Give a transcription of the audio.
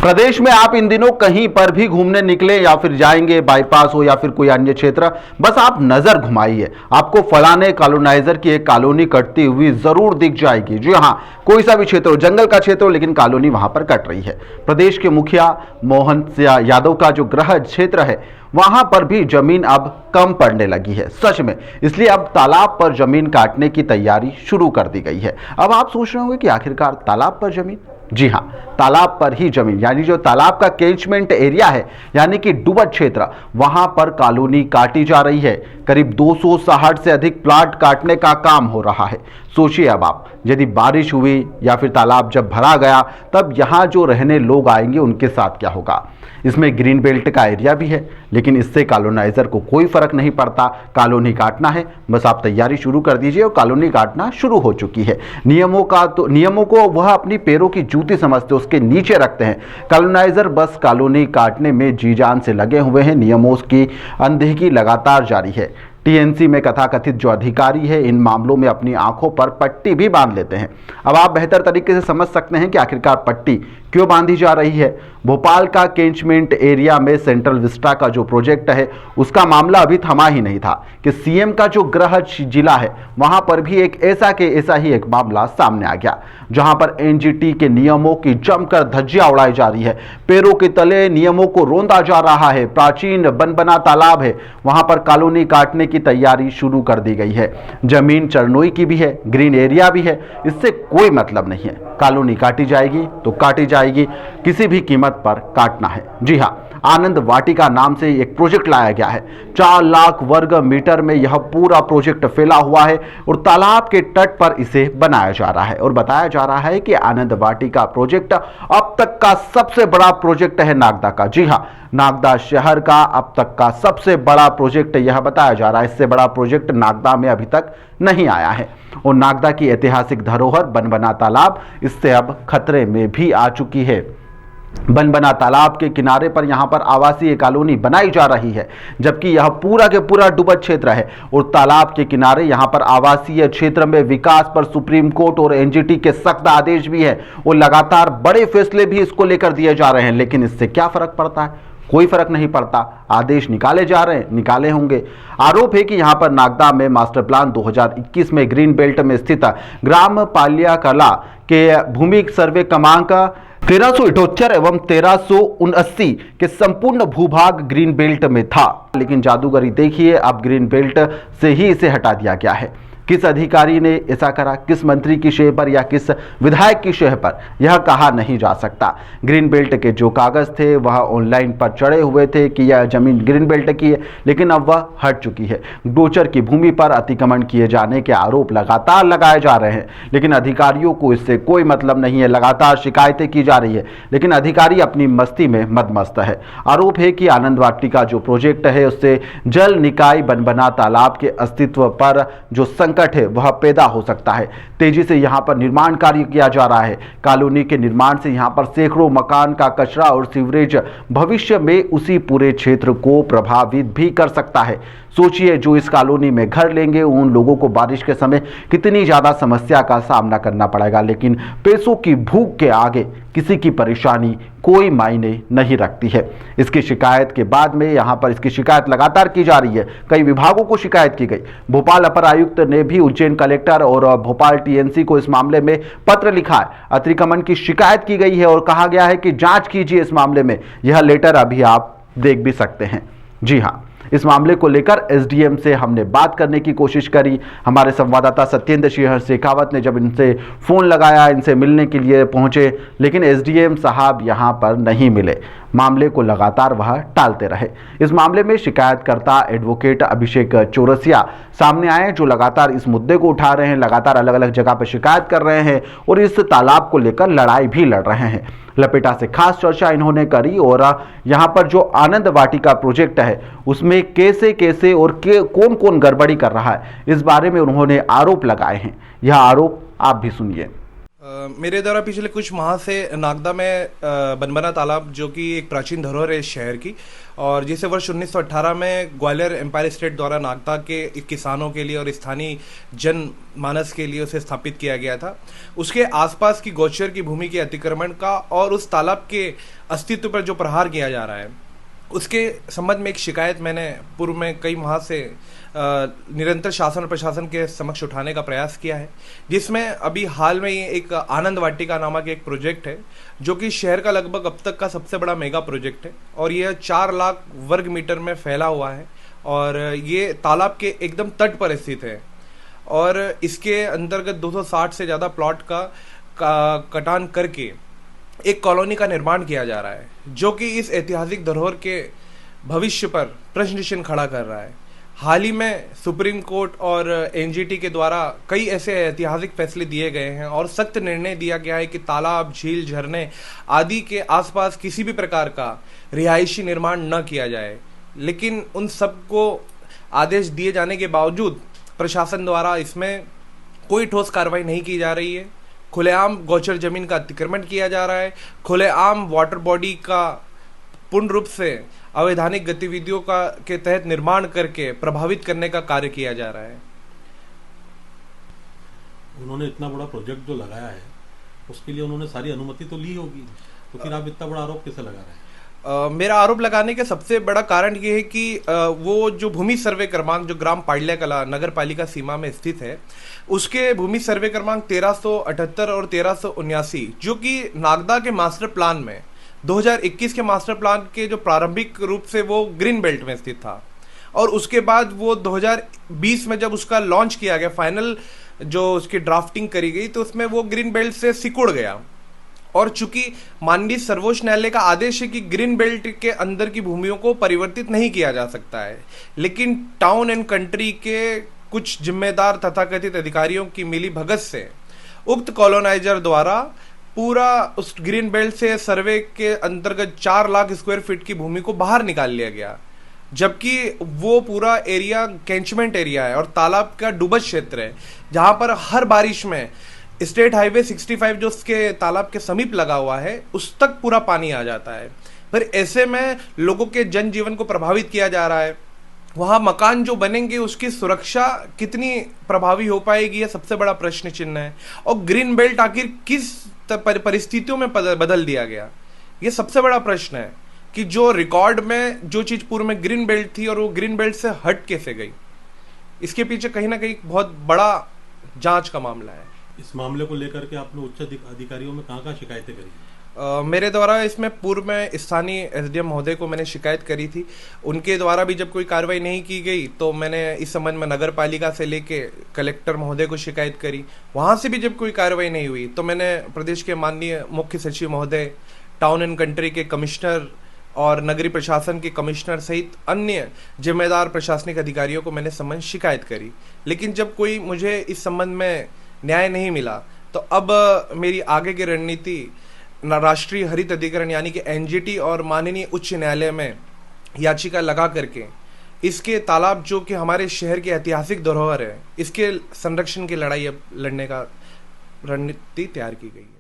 प्रदेश में आप इन दिनों कहीं पर भी घूमने निकले या फिर जाएंगे, बाईपास हो या फिर कोई अन्य क्षेत्र, बस आप नजर घुमाइए, आपको फलाने कॉलोनाइजर की एक कॉलोनी कटती हुई जरूर दिख जाएगी। जी हाँ, कोई सा भी क्षेत्र हो, जंगल का क्षेत्र हो, लेकिन कॉलोनी वहां पर कट रही है। प्रदेश के मुखिया मोहन यादव का जो गृह क्षेत्र है, वहां पर भी जमीन अब कम पड़ने लगी है। सच में, इसलिए अब तालाब पर जमीन काटने की तैयारी शुरू कर दी गई है। अब आप सोच रहे होंगे कि आखिरकार तालाब पर जमीन? जी हां, तालाब पर ही जमीन, यानी जो तालाब का कैचमेंट एरिया है, यानी कि डुबत क्षेत्र, वहां पर कॉलोनी काटी जा रही है। करीब 260 से अधिक प्लाट काटने का काम हो रहा है। सोचिए अब आप, यदि बारिश हुई या फिर तालाब जब भरा गया, तब यहां जो रहने लोग आएंगे उनके साथ क्या होगा। इसमें ग्रीन बेल्ट का एरिया भी है, लेकिन इससे कॉलोनाइजर को कोई फर्क नहीं पड़ता। कॉलोनी काटना है, बस आप तैयारी शुरू कर दीजिए और कॉलोनी काटना शुरू हो चुकी है। नियमों को वह अपनी पैरों की जूती समझते, उसके नीचे रखते हैं। कॉलोनाइजर बस कॉलोनी काटने में जी जान से लगे हुए हैं। नियमों की अनदेखी लगातार जारी है। टीएनसी में कथाकथित जो अधिकारी है, इन मामलों में अपनी आंखों पर पट्टी भी बांध लेते हैं। अब आप बेहतर तरीके से समझ सकते हैं कि आखिरकार पट्टी क्यों बांधी जा रही है। भोपाल का कैचमेंट एरिया में सेंट्रल विस्टा का जो प्रोजेक्ट है, उसका मामला अभी थमा ही नहीं था कि सीएम का जो गृह जिला है, वहां पर भी एक ऐसा ही एक मामला सामने आ गया, जहां पर एनजीटी के नियमों की जमकर धज्जियां उड़ाई जा रही है। पैरों के तले नियमों को रोंदा जा रहा है। प्राचीन बनबना तालाब है, वहां पर कॉलोनी काटने की तैयारी शुरू कर दी गई है। जमीन चरनोई की भी है, ग्रीन एरिया भी है, इससे कोई मतलब नहीं है। कॉलोनी काटी जाएगी तो काटी जाएगी, किसी भी कीमत पर काटना है। जी हाँ, आनंद वाटिका नाम से एक प्रोजेक्ट लाया गया है। 4 लाख वर्ग मीटर में यह पूरा प्रोजेक्ट फैला हुआ है और तालाब के तट पर इसे बनाया जा रहा है। और बताया जा रहा है कि आनंद वाटिका प्रोजेक्ट अब तक का सबसे बड़ा प्रोजेक्ट है नागदा का। जी हाँ, नागदा शहर का अब तक का सबसे बड़ा प्रोजेक्ट यह बताया जा रहा है। इससे बड़ा प्रोजेक्ट नागदा में अभी तक नहीं आया है। और नागदा की ऐतिहासिक धरोहर बनबना तालाब इससे अब खतरे में भी आ चुकी है। बनबना तालाब के किनारे पर यहां पर आवासीय कॉलोनी बनाई जा रही है, जबकि यह पूरा के पूरा डुबत क्षेत्र है। और तालाब के किनारे यहां पर आवासीय क्षेत्र में विकास पर सुप्रीम कोर्ट और एनजीटी के सख्त आदेश भी है और लगातार बड़े फैसले भी इसको लेकर दिए जा रहे हैं। लेकिन इससे क्या फर्क पड़ता है? कोई फर्क नहीं पड़ता। आदेश निकाले जा रहे हैं, निकाले होंगे। आरोप है कि यहां पर नागदा में मास्टर प्लान 2021 में ग्रीन बेल्ट में स्थित ग्राम पालिया कला के भूमि सर्वे क्रमांक 1378 एवं 1379 के संपूर्ण भूभाग ग्रीन बेल्ट में था। लेकिन जादूगरी देखिए, अब ग्रीन बेल्ट से ही इसे हटा दिया गया है। किस अधिकारी ने ऐसा करा, किस मंत्री की शह पर या किस विधायक की शह पर, यह कहा नहीं जा सकता। ग्रीन बेल्ट के जो कागज थे वह ऑनलाइन पर चढ़े हुए थे कि यह जमीन ग्रीन बेल्ट की है, लेकिन अब वह हट चुकी है। गोचर की भूमि पर अतिक्रमण किए जाने के आरोप लगातार लगाए जा रहे हैं, लेकिन अधिकारियों को इससे कोई मतलब नहीं है। लगातार शिकायतें की जा रही है, लेकिन अधिकारी अपनी मस्ती में मदमस्त है। आरोप है कि आनंद वाटिका जो प्रोजेक्ट है, उससे जल निकाय बनबना तालाब के अस्तित्व पर जो संकट है वह पैदा हो सकता है। तेजी से यहां पर निर्माण कार्य किया जा रहा है। कॉलोनी के निर्माण से यहां पर सैकड़ों मकान का कचरा और सीवरेज भविष्य में उसी पूरे क्षेत्र को प्रभावित भी कर सकता है। सोचिए, जो इस कॉलोनी में घर लेंगे उन लोगों को बारिश के समय कितनी ज्यादा समस्या का सामना करना पड़ेगा। लेकिन पैसों की भूख के आगे किसी की परेशानी कोई मायने नहीं रखती है। इसकी शिकायत के बाद में यहां पर इसकी शिकायत लगातार की जा रही है। कई विभागों को शिकायत की गई। भोपाल अपर आयुक्त ने भी उज्जैन कलेक्टर और भोपाल टीएनसी को इस मामले में पत्र लिखा है। अतिक्रमण की शिकायत की गई है और कहा गया है कि जांच कीजिए इस मामले में। यह लेटर अभी आप देख भी सकते हैं। जी हाँ, इस मामले को लेकर एसडीएम से हमने बात करने की कोशिश करी। हमारे संवाददाता सत्येंद्र सिंह शेखावत ने जब इनसे फोन लगाया, इनसे मिलने के लिए पहुंचे, लेकिन एसडीएम साहब यहां पर नहीं मिले। मामले को लगातार वह टालते रहे। इस मामले में शिकायतकर्ता एडवोकेट अभिषेक चौरसिया सामने आए, जो लगातार इस मुद्दे को उठा रहे हैं, लगातार अलग अलग जगह पर शिकायत कर रहे हैं और इस तालाब को लेकर लड़ाई भी लड़ रहे हैं। लपेटा से खास चर्चा इन्होंने करी और यहाँ पर जो आनंद वाटिका प्रोजेक्ट है उसमें कैसे और कौन कौन गड़बड़ी कर रहा है, इस बारे में उन्होंने आरोप लगाए हैं। यह आरोप आप भी सुनिए। मेरे द्वारा पिछले कुछ माह से नागदा में बनबना तालाब, जो कि एक प्राचीन धरोहर है इस शहर की, और जिसे वर्ष 1918 में ग्वालियर एम्पायर स्टेट द्वारा नागदा के किसानों के लिए और स्थानीय जन मानस के लिए उसे स्थापित किया गया था। उसके आसपास की गोचर की भूमि के अतिक्रमण का और उस तालाब के अस्तित्व पर जो प्रहार किया जा रहा है, उसके संबंध में एक शिकायत मैंने पूर्व में कई माह से निरंतर शासन और प्रशासन के समक्ष उठाने का प्रयास किया है, जिसमें अभी हाल में ये एक आनंद वाटिका नामक एक प्रोजेक्ट है, जो कि शहर का लगभग अब तक का सबसे बड़ा मेगा प्रोजेक्ट है, और यह 4 लाख वर्ग मीटर में फैला हुआ है, और ये तालाब के एकदम तट पर स्थित है, और इसके अंतर्गत 260 से ज़्यादा प्लॉट का कटान करके एक कॉलोनी का निर्माण किया जा रहा है, जो कि इस ऐतिहासिक धरोहर के भविष्य पर प्रश्न चिन्ह खड़ा कर रहा है। हाल ही में सुप्रीम कोर्ट और एनजीटी के द्वारा कई ऐसे ऐतिहासिक फैसले दिए गए हैं और सख्त निर्णय दिया गया है कि तालाब, झील, झरने आदि के आसपास किसी भी प्रकार का रिहायशी निर्माण न किया जाए, लेकिन उन सबको आदेश दिए जाने के बावजूद प्रशासन द्वारा इसमें कोई ठोस कार्रवाई नहीं की जा रही है। खुलेआम गोचर जमीन का अतिक्रमण किया जा रहा है, खुलेआम वाटर बॉडी का पूर्ण रूप से अवैधानिक गतिविधियों के तहत निर्माण करके प्रभावित करने का कार्य किया जा रहा है। उन्होंने इतना बड़ा प्रोजेक्ट जो लगाया है, उसके लिए उन्होंने सारी अनुमति तो ली होगी, तो फिर आप इतना बड़ा आरोप कैसे लगा रहे हैं? मेरा आरोप लगाने का सबसे बड़ा कारण ये है कि वो जो भूमि सर्वे क्रमांक जो ग्राम पाडलिया कला नगर पालिका सीमा में स्थित है, उसके भूमि सर्वे क्रमांक 1378 और 1379, जो कि नागदा के मास्टर प्लान में 2021 के मास्टर प्लान के जो प्रारंभिक रूप से वो ग्रीन बेल्ट में स्थित था, और उसके बाद वो 2020 में जब उसका लॉन्च किया गया, फाइनल जो उसकी ड्राफ्टिंग करी गई, तो उसमें वो ग्रीन बेल्ट से सिकुड़ गया। और चूंकि माननीय सर्वोच्च न्यायालय का आदेश है कि ग्रीन बेल्ट के अंदर की भूमियों को परिवर्तित नहीं किया जा सकता है, लेकिन टाउन एंड कंट्री के कुछ जिम्मेदार तथाकथित अधिकारियों की मिली भगत से उक्त कॉलोनाइजर द्वारा पूरा उस ग्रीन बेल्ट से सर्वे के अंतर्गत 4 लाख स्क्वायर फीट की भूमि को बाहर निकाल लिया गया, जबकि वो पूरा एरिया कैंचमेंट एरिया है और तालाब का डूबत क्षेत्र है, जहां पर हर बारिश में स्टेट हाईवे 65 जो उसके तालाब के समीप लगा हुआ है, उस तक पूरा पानी आ जाता है। फिर ऐसे में लोगों के जनजीवन को प्रभावित किया जा रहा है। वहाँ मकान जो बनेंगे उसकी सुरक्षा कितनी प्रभावी हो पाएगी, यह सबसे बड़ा प्रश्न चिन्ह है। और ग्रीन बेल्ट आखिर किस परिस्थितियों में बदल दिया गया, यह सबसे बड़ा प्रश्न है कि जो रिकॉर्ड में जो चीज़ पूर्व में ग्रीन बेल्ट थी और वो ग्रीन बेल्ट से हट कैसे गई, इसके पीछे कहीं ना कहीं बहुत बड़ा जांच का मामला है। इस मामले को लेकर के आपने उच्च अधिकारियों में कहाँ शिकायतें करी? मेरे द्वारा इसमें पूर्व में स्थानीय एसडीएम महोदय को मैंने शिकायत करी थी। उनके द्वारा भी जब कोई कार्रवाई नहीं की गई तो मैंने इस संबंध में नगर पालिका से लेके कलेक्टर महोदय को शिकायत करी। वहाँ से भी जब कोई कार्रवाई नहीं हुई तो मैंने प्रदेश के माननीय मुख्य सचिव महोदय, टाउन एंड कंट्री के कमिश्नर और नगरीय प्रशासन के कमिश्नर सहित अन्य जिम्मेदार प्रशासनिक अधिकारियों को मैंने संबंध शिकायत करी। लेकिन जब कोई मुझे इस संबंध में न्याय नहीं मिला तो अब मेरी आगे की रणनीति राष्ट्रीय हरित अधिकरण यानी कि एनजीटी और माननीय उच्च न्यायालय में याचिका लगा करके इसके तालाब जो कि हमारे शहर की ऐतिहासिक धरोहर है, इसके संरक्षण की लड़ाई अब लड़ने का रणनीति तैयार की गई है।